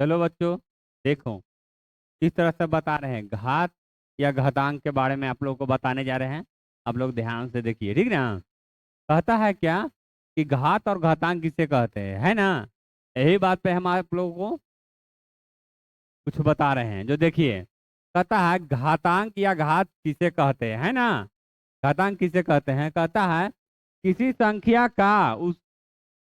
चलो बच्चों, देखो किस तरह से बता रहे हैं। घात या घातांक के बारे में आप लोगों को बताने जा रहे हैं। आप लोग ध्यान से देखिए, ठीक ना। कहता है क्या कि घात और घातांक किसे कहते हैं, है ना। यही बात पे हम आप लोगों को कुछ बता रहे हैं। जो देखिए, कहता है घातांक या घात किसे कहते हैं, है ना। घातांक किसे कहते हैं, कहता है किसी संख्या का उस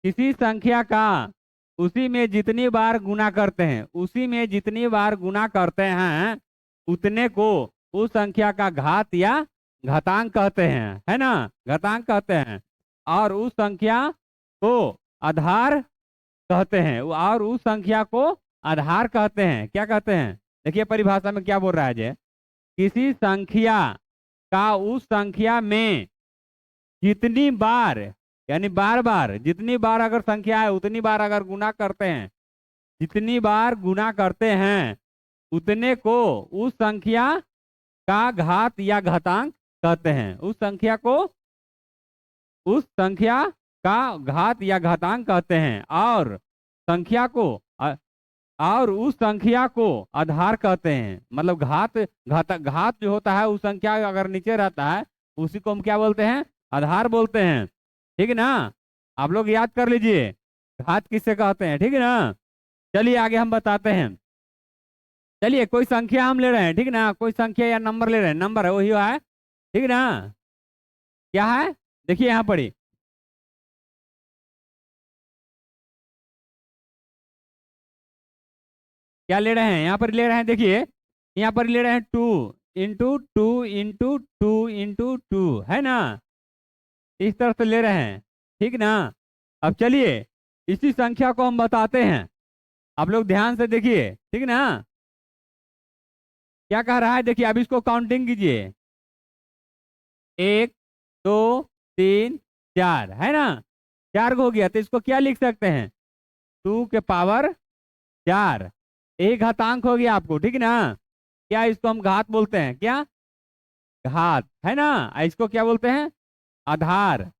किसी संख्या का उसी में जितनी बार गुना करते हैं, उसी में जितनी बार गुना करते हैं उतने को उस संख्या का घात या घातांक कहते हैं, है ना। घातांक कहते हैं। और उस संख्या को आधार कहते हैं, और उस संख्या को आधार कहते हैं। क्या कहते हैं, देखिए परिभाषा में क्या बोल रहा है जे, किसी संख्या का उस संख्या में जितनी बार, यानी बार बार, जितनी बार अगर संख्या है उतनी बार अगर गुना करते हैं, जितनी बार गुना करते हैं उतने को उस संख्या का घात या घातांक कहते हैं। उस संख्या का घात या घातांक कहते हैं। और संख्या को और उस संख्या को आधार कहते हैं। मतलब घात जो होता है, उस संख्या अगर नीचे रहता है उसी को हम क्या बोलते हैं, आधार बोलते हैं। ठीक है ना। आप लोग याद कर लीजिए घात किससे कहते हैं, ठीक है ना। चलिए आगे हम बताते हैं। चलिए कोई संख्या हम ले रहे हैं, ठीक है ना। कोई संख्या या नंबर ले रहे हैं, नंबर है वही है, ठीक है ना। क्या है, देखिए यहाँ पढ़ी, क्या ले रहे हैं, यहाँ पर ले रहे हैं। देखिए यहाँ पर ले रहे हैं 2 × 2 × 2 × 2 है ना। इस तरह से ले रहे हैं, ठीक ना। अब चलिए इसी संख्या को हम बताते हैं। आप लोग ध्यान से देखिए, ठीक ना। क्या कह रहा है, देखिए अब इसको काउंटिंग कीजिए। 1 2 3 4 है ना। 4 हो गया, तो इसको क्या लिख सकते हैं, 2 के पावर 4। एक घातांक हो गया आपको, ठीक ना। क्या इसको हम घात बोलते हैं, क्या घात, है ना। इसको क्या बोलते हैं, आधार।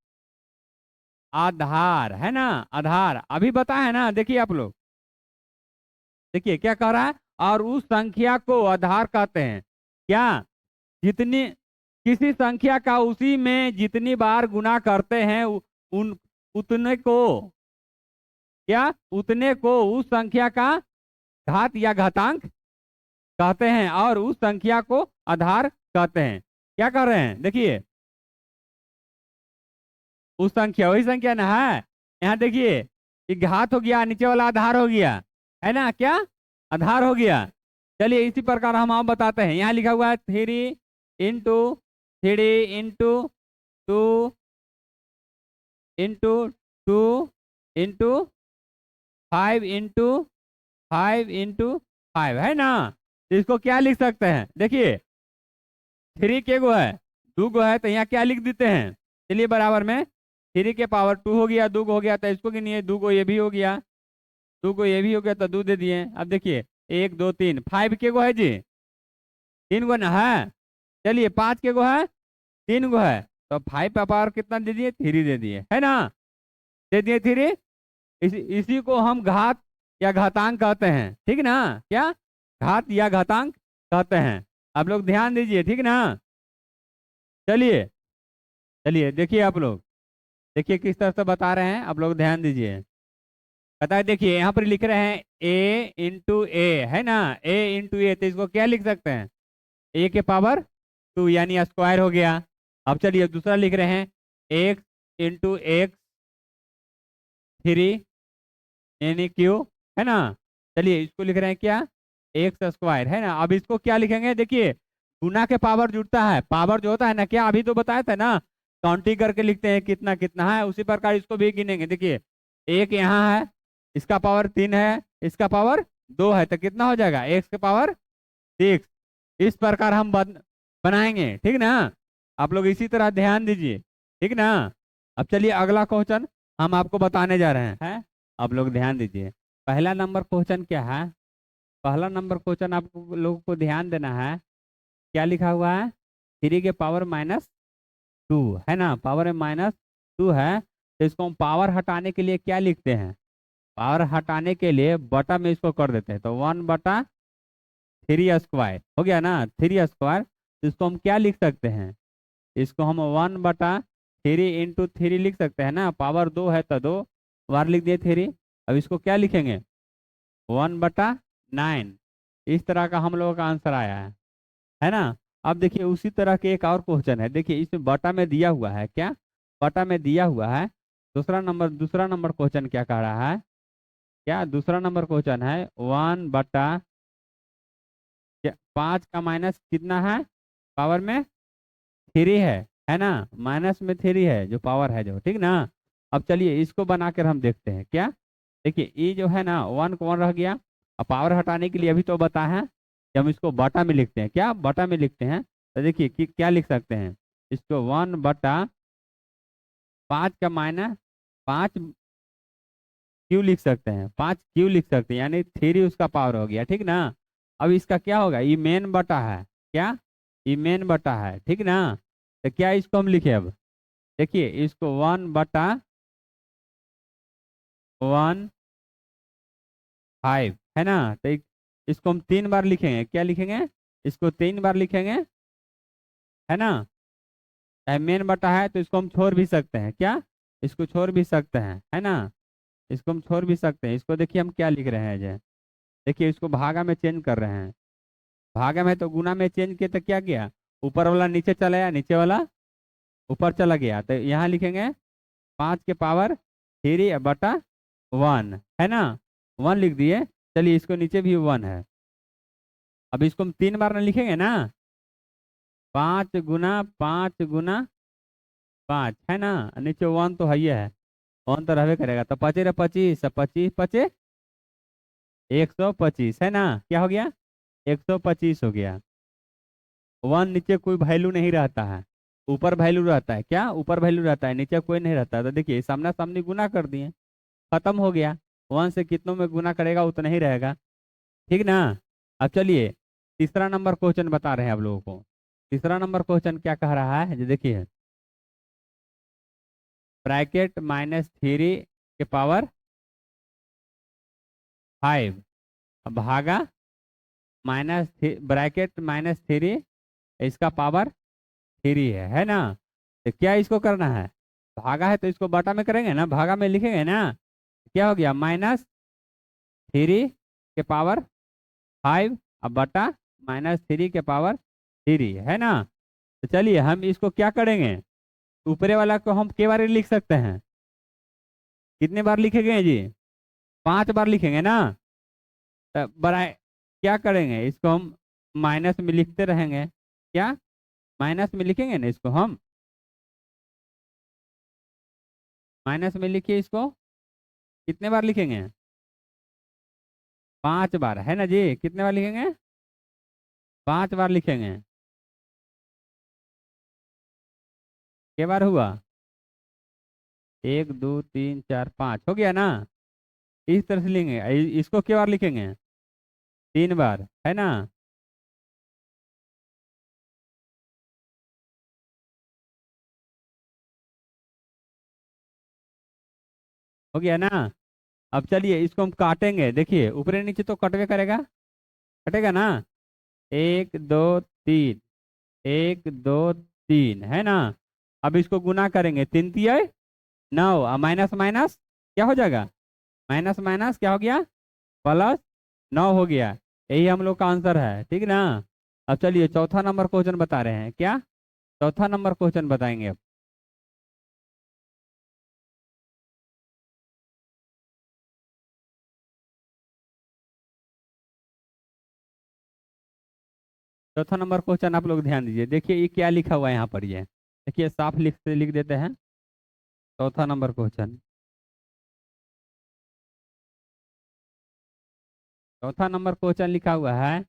आधार है ना, आधार अभी बता है ना। देखिए आप लोग, देखिए क्या कह रहा है, और उस संख्या को आधार कहते हैं। क्या, जितनी, किसी संख्या का उसी में जितनी बार गुना करते हैं उन उतने को, क्या उतने को उस संख्या का घात या घातांक कहते हैं। और उस संख्या को आधार कहते हैं। क्या कर रहे हैं, देखिए उस संख्या वही संख्या ना है। यहाँ देखिए ये घात हो गया, नीचे वाला आधार हो गया, है ना। क्या आधार हो गया। चलिए इसी प्रकार हम आप बताते हैं। यहाँ लिखा हुआ है 3 × 2 × 2 × 5 × 5 है ना। तो इसको क्या लिख सकते हैं, देखिए 3 के गो है, 2 गो है, तो यहाँ क्या लिख देते हैं। चलिए बराबर में 3 के पावर 2 हो गया, 2 हो गया, तो इसको गिनिए, 2 को ये भी हो गया, 2 को ये भी हो गया, तो 2 दे दिए। अब देखिए 1 2 3 5 के गो है जी, 3 गो ना है। चलिए 5 के गो है, 3 गो है, तो 5 का पावर कितना दे दिए, 3 दे दिए, है ना। दे दिए 3। इसी को हम घात या घातांक कहते हैं, ठीक ना। क्या घात या घातांक कहते हैं। आप लोग ध्यान दीजिए, ठीक ना। चलिए, चलिए देखिए आप लोग, देखिए किस तरह से बता रहे हैं, आप लोग ध्यान दीजिए। पता है, देखिए यहाँ पर लिख रहे हैं A × A, है ना। A × A, तो इसको क्या लिख सकते हैं, A के पावर 2 यानी स्क्वायर हो गया। अब चलिए दूसरा लिख रहे हैं X × X 3 यानी क्यू, है ना। चलिए इसको लिख रहे हैं क्या, X² है ना। अब इसको क्या लिखेंगे, देखिए गुना के पावर जुड़ता है, पावर जो होता है ना, क्या अभी तो बताया था ना, काउंटिंग करके लिखते हैं कितना कितना है, उसी प्रकार इसको भी गिनेंगे। देखिए एक यहाँ है, इसका पावर 3 है, इसका पावर 2 है, तो कितना हो जाएगा, X के पावर 6। इस प्रकार हम बनाएंगे, ठीक ना। आप लोग इसी तरह ध्यान दीजिए, ठीक ना। अब चलिए अगला क्वेश्चन हम आपको बताने जा रहे हैं। आप लोग ध्यान दीजिए, पहला नंबर क्वेश्चन क्या है। पहला नंबर क्वेश्चन आप लोगों को ध्यान देना है। क्या लिखा हुआ है, 3 के पावर -2 है ना। पावर में -2 है, तो इसको हम पावर हटाने के लिए क्या लिखते हैं, पावर हटाने के लिए बटा में इसको कर देते हैं, तो 1/3² हो गया ना, 3²। तो इसको हम क्या लिख सकते हैं, इसको हम 1/3 × 3 लिख सकते हैं ना, पावर 2 है तो 2 बार लिख दिए 3। अब इसको क्या लिखेंगे, 1/9। इस तरह का हम लोगों का आंसर आया है ना। अब देखिए उसी तरह के एक और क्वेश्चन है, देखिए इसमें बटा में दिया हुआ है, क्या बटा में दिया हुआ है। दूसरा नंबर क्वेश्चन क्या कह रहा है, क्या दूसरा नंबर क्वेश्चन है 1/5 का माइनस कितना है, पावर में 3 है ना, माइनस में 3 है जो पावर है जो, ठीक ना। अब चलिए इसको बनाकर हम देखते हैं, क्या देखिए ये जो है ना 1 कौन रह गया। अब पावर हटाने के लिए अभी तो बता है कि हम इसको बटा में लिखते हैं, क्या बटा में लिखते हैं। तो देखिए कि क्या लिख सकते हैं, इसको 1/5 का माइनस 5 क्यू लिख सकते हैं, 5 क्यू लिख सकते हैं, यानी 3 उसका पावर हो गया, ठीक ना। अब इसका क्या होगा, ये मेन बटा है, क्या ये मेन बटा है, ठीक ना। तो क्या इसको हम लिखे, अब देखिए इसको 1/15 है ना। तो इसको हम 3 बार लिखेंगे, क्या लिखेंगे, इसको 3 बार लिखेंगे, है ना। मेन बटा है तो इसको हम छोड़ भी सकते हैं, क्या इसको छोड़ भी सकते हैं, है ना। इसको हम छोड़ भी सकते हैं, इसको देखिए हम क्या लिख रहे हैं जय, देखिए इसको भागा में चेंज कर रहे हैं। भागा में तो गुना में चेंज किया तो क्या किया, ऊपर वाला नीचे चला गया, नीचे वाला ऊपर चला गया, तो यहाँ लिखेंगे 5/3 है ना, 1 लिख दिए। चलिए इसको नीचे भी 1 है। अब इसको हम 3 बार ना लिखेंगे ना, 5 × 5 × 5 है ना, नीचे 1 तो है ही है, 1 तो रहबे करेगा, तो 5×25 25 125 है ना, क्या हो गया 125 हो गया। 1 नीचे कोई वैल्यू नहीं रहता है, ऊपर वैल्यू रहता है, क्या ऊपर वैल्यू रहता है, नीचे कोई नहीं रहता है। तो देखिए सामना सामने गुना कर दिए, खत्म हो गया। 1 से कितनों में गुना करेगा उतना ही रहेगा, ठीक ना। अब चलिए तीसरा नंबर क्वेश्चन बता रहे हैं आप लोगों को। तीसरा नंबर क्वेश्चन क्या कह रहा है, जो देखिए ब्रैकेट -3 के पावर 5 भागा ब्रैकेट -3 इसका पावर 3 है ना। तो क्या इसको करना है, भागा है तो इसको बटा में करेंगे ना, भागा में लिखेंगे ना, क्या हो गया -3 के पावर 5 अब बटा -3 के पावर 3 है ना। तो चलिए हम इसको क्या करेंगे, ऊपरे वाला को हम के बार लिख सकते हैं, कितने बार लिखेंगे जी, 5 बार लिखेंगे ना। तो बड़ा क्या करेंगे, इसको हम माइनस में लिखते रहेंगे, क्या माइनस में लिखेंगे ना, इसको हम माइनस में लिखिए, इसको कितने बार लिखेंगे, 5 बार है ना जी, कितने बार लिखेंगे, 5 बार लिखेंगे। क्या बार हुआ, 1 2 3 4 5 हो गया ना। इस तरह से लेंगे, इसको क्या बार लिखेंगे, 3 बार है ना। हो गया ना। अब चलिए इसको हम काटेंगे, देखिए ऊपर नीचे तो कटवे करेगा, कटेगा ना, 1 2 3 1 2 3 है ना। अब इसको गुना करेंगे, 3×3 = 9 और माइनस माइनस क्या हो जाएगा, माइनस माइनस क्या हो गया, +9 हो गया। यही हम लोग का आंसर है, ठीक ना। अब चलिए चौथा नंबर क्वेश्चन बता रहे हैं, क्या चौथा नंबर क्वेश्चन बताएंगे अब। चौथा नंबर क्वेश्चन आप लोग ध्यान दीजिए, देखिए ये क्या लिखा हुआ है यहाँ पर, ये देखिए साफ लिख देते हैं। चौथा नंबर क्वेश्चन, चौथा नंबर क्वेश्चन लिखा हुआ है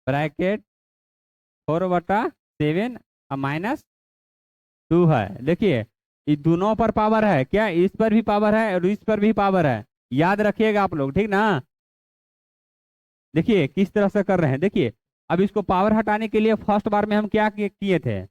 ब्रैकेट 4/7 -2 है। देखिए ये दोनों पर पावर है, क्या इस पर भी पावर है और इस पर भी पावर है, याद रखिएगा आप लोग, ठीक ना। देखिए किस तरह से कर रहे हैं, देखिए अब इसको पावर हटाने के लिए फर्स्ट बार में हम क्या किए थे,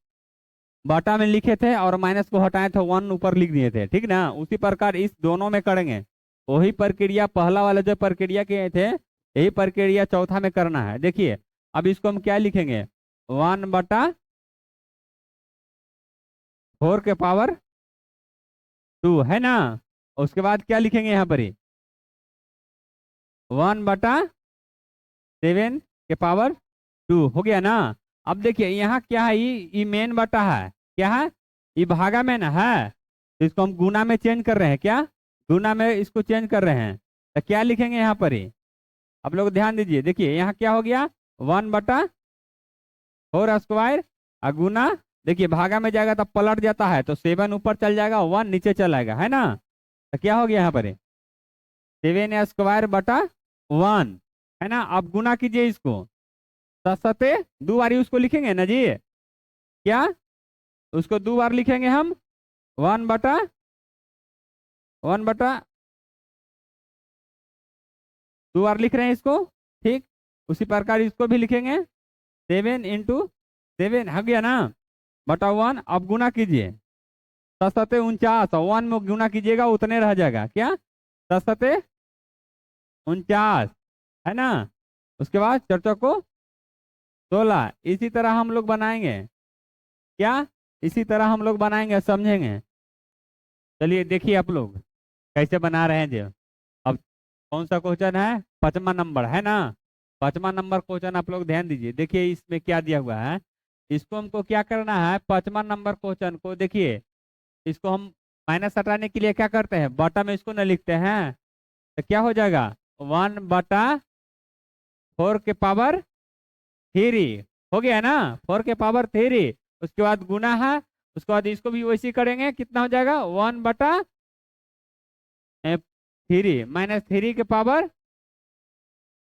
बटा में लिखे थे और माइनस को हटाए थे, वन ऊपर लिख दिए थे, ठीक ना। उसी प्रकार इस दोनों में करेंगे, वही प्रक्रिया पहला वाला जो प्रक्रिया किए थे यही प्रक्रिया चौथा में करना है। देखिए अब इसको हम क्या लिखेंगे, 1/4 के पावर 2 है ना। उसके बाद क्या लिखेंगे यहाँ पर ही, 1/7 के पावर 2 हो गया ना। अब देखिए यहाँ क्या है, ये मेन बटा है, क्या है, ये भागा में ना है, तो इसको हम गुना में चेंज कर रहे हैं, क्या गुना में इसको चेंज कर रहे हैं। तो क्या लिखेंगे यहाँ पर ही, आप लोग ध्यान दीजिए। देखिए यहाँ क्या हो गया, 1/4² और गुना, देखिए भागा में जाएगा तब पलट जाता है, तो 7 ऊपर चल जाएगा, 1 नीचे चला आएगा, है ना। तो क्या हो गया यहाँ पर, 7²/1 है ना। अब गुना कीजिए इसको, 7 दो बार उसको लिखेंगे ना जी, क्या उसको 2 बार लिखेंगे हम, 1/1 2 बार लिख रहे हैं इसको, ठीक। उसी प्रकार इसको भी लिखेंगे, 7 × 7 हो गया ना, बटा 1। अब गुना कीजिए, 7×7 = 49, 1 में गुना कीजिएगा उतने रह जाएगा, क्या 7×7 = 49 है ना। उसके बाद 4×4 = 16। इसी तरह हम लोग बनाएंगे, क्या इसी तरह हम लोग बनाएंगे, समझेंगे। चलिए देखिए आप लोग कैसे बना रहे हैं जो। अब कौन सा क्वेश्चन है, 5वां नंबर है ना। 5वां नंबर क्वेश्चन आप लोग ध्यान दीजिए। देखिए इसमें क्या दिया हुआ है, इसको हमको क्या करना है, 5वां नंबर क्वेश्चन को देखिए, इसको हम माइनस हटाने के लिए क्या करते हैं, बटा में इसको न लिखते हैं, तो क्या हो जाएगा, 1/4 के पावर 3 हो गया ना, 4 के पावर 3। उसके बाद गुना है, उसके बाद इसको भी वैसे ही करेंगे, कितना हो जाएगा, 1/3 -3 के पावर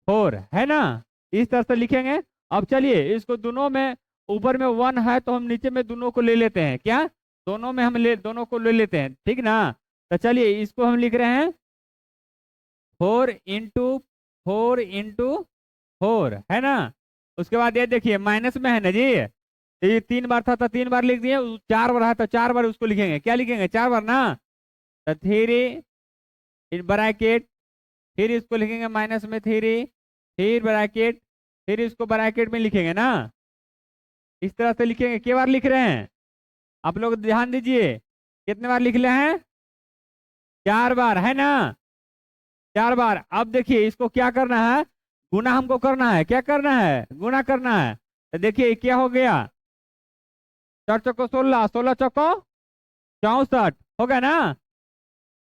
4 है ना। इस तरह से लिखेंगे। अब चलिए इसको दोनों में, ऊपर में 1 है तो हम नीचे में दोनों को ले लेते हैं, क्या दोनों में हम दोनों को ले लेते हैं, ठीक ना। तो चलिए इसको हम लिख रहे हैं 4×4 है ना। उसके बाद ये देखिए माइनस में है ना जी, ये 3 बार था तो 3 बार लिख दिए, 4 बार है तो 4 बार उसको लिखेंगे, क्या लिखेंगे 4 बार ना। तो 3 इन ब्रैकेट, फिर इसको लिखेंगे माइनस में 3, फिर ब्रैकेट, फिर इसको ब्रैकेट में लिखेंगे ना। इस तरह से लिखेंगे। क्या बार लिख रहे हैं आप लोग, ध्यान दीजिए, कितने बार लिख रहे हैं, 4 बार है ना, 4 बार। अब देखिए इसको क्या करना है, गुना हमको करना है, क्या करना है, गुना करना है। तो देखिए क्या हो गया, 4×4 = 16, 16×4 = 64 हो गया ना।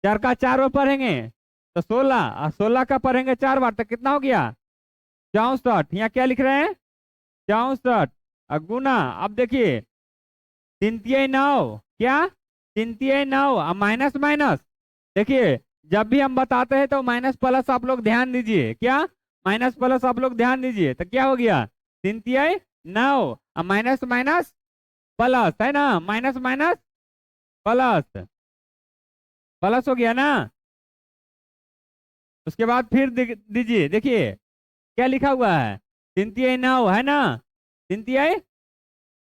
4 का 4 बार पढ़ेंगे तो 16, और 16 का पढ़ेंगे 4 बार तो कितना हो गया, 64। यहाँ क्या लिख रहे हैं, 64 और गुना। अब देखिए 3×3 = 9, क्या 3×3 = 9 और माइनस माइनस। देखिए जब भी हम बताते हैं तो माइनस प्लस आप लोग ध्यान दीजिए, क्या माइनस प्लस आप लोग ध्यान दीजिए। तो क्या हो गया, 3×3 = 9 और माइनस माइनस प्लस है ना, माइनस माइनस प्लस, प्लस हो गया ना। उसके बाद फिर दीजिए, देखिए क्या लिखा हुआ है, 3×3 = 9 है ना, 3×3 =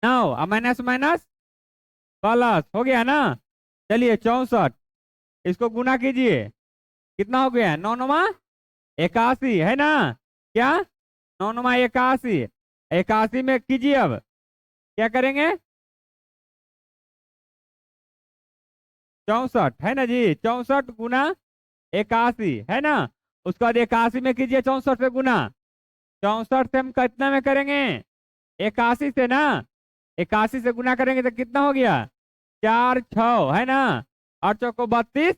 9 और माइनस माइनस प्लस हो गया ना। चलिए 64, इसको गुना कीजिए, कितना हो गया, 9×9 = 81 है ना, क्या 9×9 = 81, 81 में कीजिए। अब क्या करेंगे, 64 है ना जी, 64 गुना 81 है ना। उसके बाद 81 में कीजिए, 64 से गुना, 64 से हम कितना में करेंगे, 81 से ना, 81 से गुना करेंगे तो कितना हो गया, 4×6 है ना, 8×4 = 32,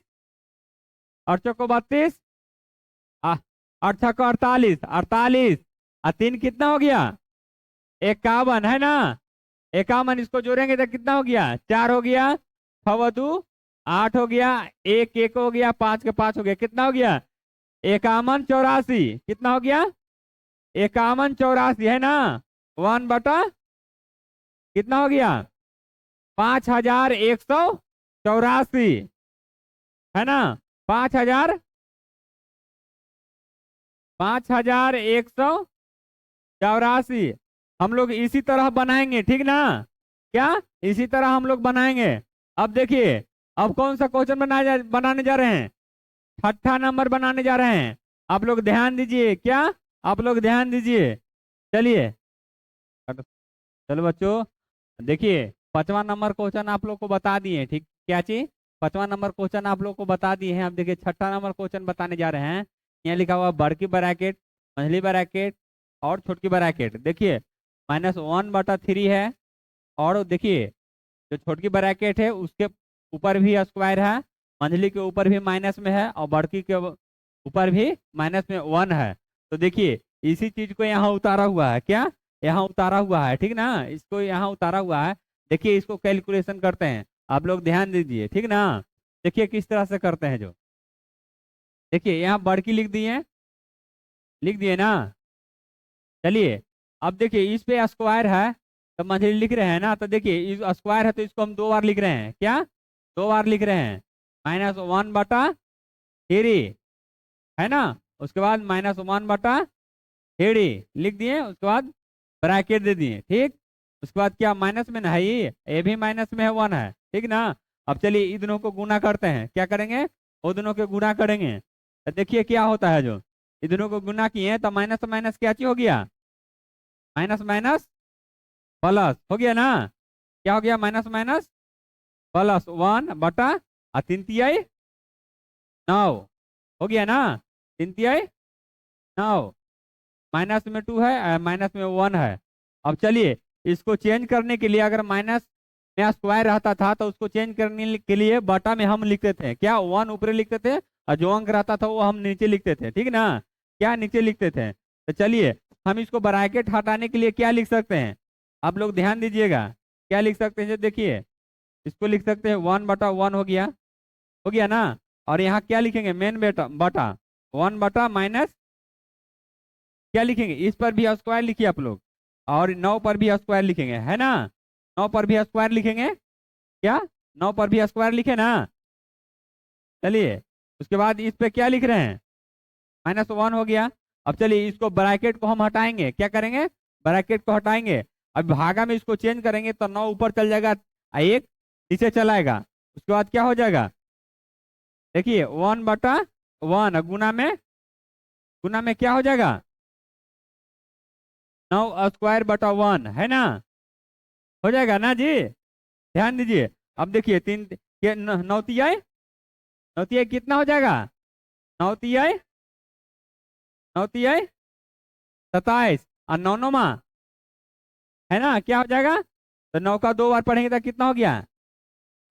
8×4 = 32, 8×6 = 48, 48 और 3 कितना हो गया, 51 है ना, 51। इसको जोड़ेंगे तो कितना हो गया, 4 हो गया, 6×2 = 8 हो गया, 1 हो गया, 5 हो गया, कितना हो गया, 51×84, कितना हो गया, 51×84 है ना, 1/, कितना हो गया, 5184 है ना, 5000 5184 हम लोग इसी तरह बनाएंगे, ठीक ना। क्या इसी तरह हम लोग बनाएंगे। अब देखिए, अब कौन सा क्वेश्चन बनाने जा रहे हैं, छठा नंबर बनाने जा रहे हैं। आप लोग ध्यान दीजिए, क्या आप लोग ध्यान दीजिए। चलिए, चलो बच्चों, देखिए 5वां नंबर क्वेश्चन आप लोग को बता दिए, ठीक क्या चीज, 5वां नंबर क्वेश्चन आप लोग को बता दिए हैं। अब देखिए 6ठा नंबर क्वेश्चन बताने जा रहे हैं। यहाँ लिखा हुआ बड़की ब्रैकेट, मझली ब्रैकेट और छोटकी ब्रैकेट। देखिए -1/3 है, और देखिए जो छोटकी ब्रैकेट है उसके ऊपर भी स्क्वायर है, मंझली के ऊपर भी माइनस में है, और बड़की के ऊपर भी माइनस में 1 है। तो देखिए इसी चीज को यहाँ उतारा हुआ है, क्या यहाँ उतारा हुआ है, ठीक ना, इसको यहाँ उतारा हुआ है। देखिए इसको कैलकुलेशन करते हैं, आप लोग ध्यान दीजिए, ठीक ना। देखिए किस तरह से करते हैं जो, देखिए यहाँ बड़की लिख दिए ना। चलिए, अब देखिए इस पे स्क्वायर है तो मंझली लिख रहे हैं ना, तो देखिए स्क्वायर है तो इसको हम 2 बार लिख रहे हैं, क्या 2 बार लिख रहे हैं। -1/3 है ना, उसके बाद -1/3 लिख दिए, उसके बाद ब्रैकेट दे दिए, ठीक। उसके बाद क्या माइनस में ना है, ये भी माइनस में है, 1 है, ठीक ना। अब चलिए इन दोनों को गुना करते हैं, क्या करेंगे, वो दोनों को गुना करेंगे। तो देखिए क्या होता है, जो इन दोनों को गुना किए तो माइनस माइनस क्या चीज हो गया, माइनस माइनस प्लस हो गया ना। क्या हो गया, माइनस माइनस प्लस 1/3 हो गया ना, 3/9, माइनस में 2 है, माइनस में 1 है। अब चलिए इसको चेंज करने के लिए, अगर माइनस में स्क्वायर रहता था तो उसको चेंज करने के लिए बटा में हम लिखते थे, क्या 1 ऊपर लिखते थे, और जो अंक रहता था वो हम नीचे लिखते थे, ठीक ना, क्या नीचे लिखते थे। तो चलिए हम इसको ब्रैकेट हटाने के लिए क्या लिख सकते हैं, आप लोग ध्यान दीजिएगा, क्या लिख सकते हैं, जो देखिए इसको लिख सकते हैं 1/1 हो गया ना। और यहाँ क्या लिखेंगे, मेन बेटा बटा 1 माइनस, क्या लिखेंगे, इस पर भी स्क्वायर लिखिए आप लोग, और 9 पर भी स्क्वायर लिखेंगे, है ना, 9 पर भी स्क्वायर लिखेंगे, क्या 9 पर भी स्क्वायर लिखे ना। चलिए उसके बाद इस पे क्या लिख रहे हैं, -1 हो गया। अब चलिए इसको ब्रैकेट को हम हटाएंगे, क्या करेंगे, ब्रैकेट को हटाएंगे। अब भागा में इसको चेंज करेंगे तो 9 ऊपर चल जाएगा, एक नीचे चलाएगा। उसके बाद क्या हो जाएगा, देखिए 1/1 गुना में क्या हो जाएगा, 9² बटा 1 है ना, हो जाएगा ना जी, ध्यान दीजिए। अब देखिए 3 9 9 कितना हो जाएगा, 9 9 27, और 9 है ना, क्या हो जाएगा, तो 9 का 2 बार पढ़ेंगे तो कितना हो गया,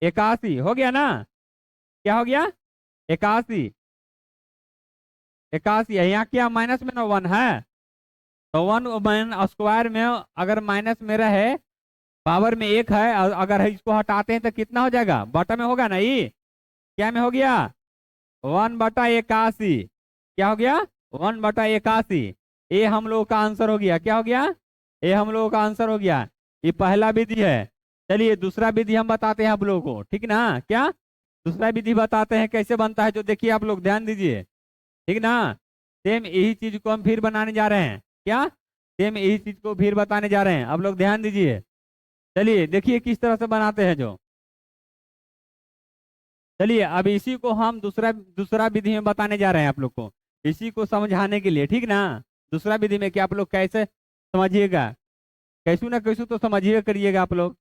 81 हो गया ना, क्या हो गया, 81, 81 है। यहाँ क्या माइनस में ना 1 है, तो 1 स्क्वायर में अगर माइनस में रहे, पावर में 1 है, अगर इसको हटाते हैं तो कितना हो जाएगा, बटा में होगा ना, ये क्या में हो गया, 1/81, क्या हो गया, 1/81। ये हम लोगों का आंसर हो गया, क्या हो गया, ये हम लोगों का आंसर हो गया। ये पहला विधि है। चलिए दूसरा विधि हम बताते हैं आप लोगों को, ठीक ना, क्या दूसरा विधि बताते हैं कैसे बनता है, जो देखिए आप लोग ध्यान दीजिए, ठीक ना। सेम यही चीज को हम फिर बनाने जा रहे हैं, क्या सेम यही चीज को फिर बताने जा रहे हैं, आप लोग ध्यान दीजिए। चलिए देखिए किस तरह से बनाते हैं जो, चलिए अब इसी को हम दूसरा दूसरा विधि में बताने जा रहे हैं आप लोग को, इसी को समझाने के लिए, ठीक ना। दूसरा विधि में क्या आप लोग कैसे समझिएगा, कैसू ना कैसू तो समझिए करिएगा आप लोग,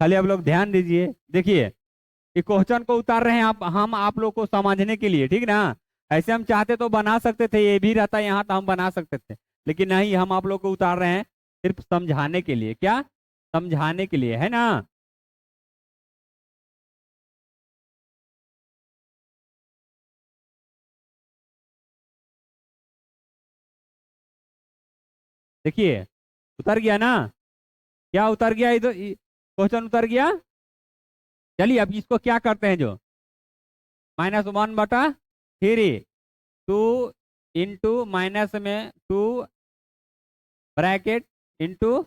खाली आप लोग ध्यान दीजिए। देखिए ये क्वेश्चन को उतार रहे हैं हम आप लोग को समझने के लिए, ठीक ना। ऐसे हम चाहते तो बना सकते थे, ये भी रहता यहाँ तो हम बना सकते थे, लेकिन नहीं, हम आप लोग को उतार रहे हैं सिर्फ समझाने के लिए, क्या समझाने के लिए, है ना। देखिए उतर गया ना, क्या उतर गया, इधर क्वेश्चन उतर गया। चलिए अब इसको क्या करते हैं, जो -1/3, 2 इंटू माइनस में 2 ब्रैकेट इंटू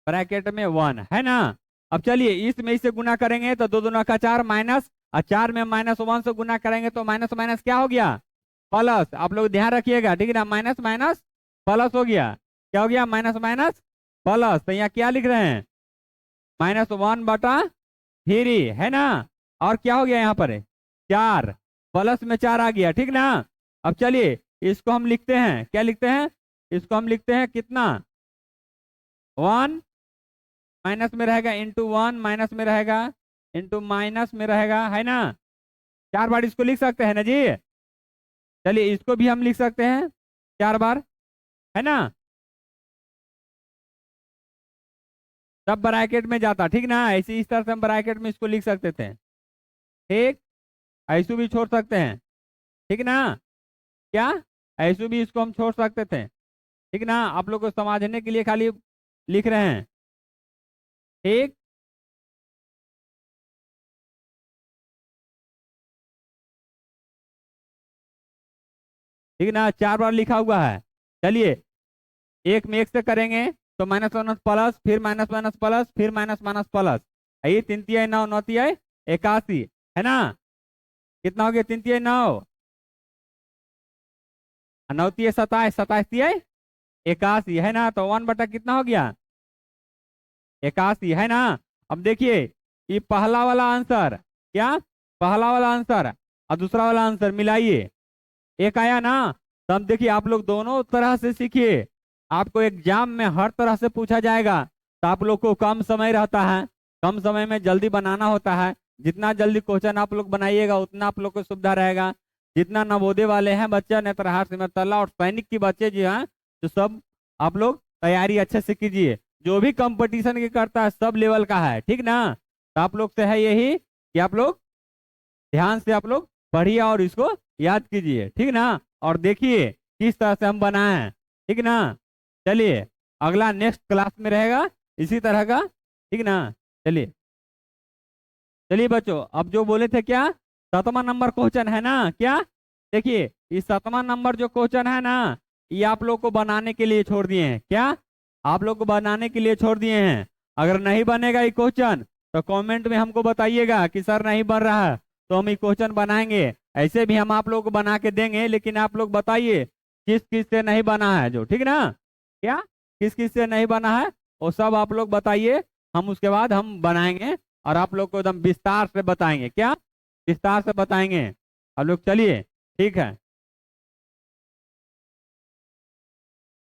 ब्रैकेट में 1 है ना। अब चलिए इसमें इसे गुना करेंगे तो 2 दूना का 4 माइनस, और 4 में -1 से गुना करेंगे तो माइनस माइनस क्या हो गया, प्लस। आप लोग ध्यान रखिएगा, ठीक है ना, माइनस माइनस प्लस हो गया, क्या हो गया, माइनस माइनस प्लस। तो यहाँ क्या लिख रहे हैं, -1/3 है ना। और क्या हो गया यहाँ पर 4 प्लस में 4 आ गया, ठीक ना। अब चलिए इसको हम लिखते हैं, क्या लिखते हैं, इसको हम लिखते हैं कितना 1 माइनस में रहेगा, इंटू 1 माइनस में रहेगा, इंटू माइनस में रहेगा, है ना। 4 बार इसको लिख सकते हैं ना जी। चलिए इसको भी हम लिख सकते हैं 4 बार, है ना। सब ब्रैकेट में जाता, ठीक ना। ऐसे इस तरह से हम ब्रैकेट में इसको लिख सकते थे, ठीक। ऐसू भी छोड़ सकते हैं, ठीक ना। क्या ऐसू भी इसको हम छोड़ सकते थे, ठीक ना। आप लोग को समझने के लिए खाली लिख रहे हैं, ठीक। ठीक ना, 4 बार लिखा हुआ है। चलिए एक में एक से करेंगे तो माइनस माइनस प्लस, फिर माइनस माइनस प्लस, फिर माइनस माइनस प्लस, ये 3 तिहाई 9, 9 तिहाई 81, है ना। कितना हो गया 3 तिहाई 9, 9 तिहाई 27, 27 तिहाई 81, है ना। तो 1 बटा कितना हो गया 81, है ना। अब देखिए ये पहला वाला आंसर, क्या पहला वाला आंसर और दूसरा वाला आंसर मिलाइए, एक आया ना। तो अब देखिए आप लोग दोनों तरह से सीखिए, आपको एग्जाम में हर तरह से पूछा जाएगा। तो आप लोग को कम समय रहता है, कम समय में जल्दी बनाना होता है। जितना जल्दी क्वेश्चन आप लोग बनाइएगा उतना आप लोग को सुविधा रहेगा। जितना नवोदय वाले हैं बच्चे, नेत्रहार सिमरतला और सैनिक की बच्चे जी हैं, तो सब आप लोग तैयारी अच्छे से कीजिए। जो भी कंपटीशन की करता है सब लेवल का है, ठीक ना। तो आप लोग से है यही कि आप लोग ध्यान से आप लोग पढ़िए और इसको याद कीजिए, ठीक ना। और देखिए किस तरह से हम बनाए हैं, ठीक ना। चलिए अगला नेक्स्ट क्लास में रहेगा इसी तरह का, ठीक ना। चलिए चलिए बच्चों, अब जो बोले थे क्या 7वां नंबर क्वेश्चन है ना, क्या देखिए इस 7वां नंबर जो क्वेश्चन है ना, ये आप लोग को बनाने के लिए छोड़ दिए हैं, क्या आप लोग को बनाने के लिए छोड़ दिए हैं। अगर नहीं बनेगा ये क्वेश्चन तो कमेंट में हमको बताइएगा कि सर नहीं बन रहा है, तो हम ये क्वेश्चन बनाएंगे। ऐसे भी हम आप लोग को बना के देंगे, लेकिन आप लोग बताइए किस किस से नहीं बना है जो, ठीक ना। क्या किस किस से नहीं बना है वो सब आप लोग बताइए, हम उसके बाद हम बनाएंगे और आप लोग को एकदम विस्तार से बताएंगे, क्या विस्तार से बताएंगे। आप लोग चलिए, ठीक है।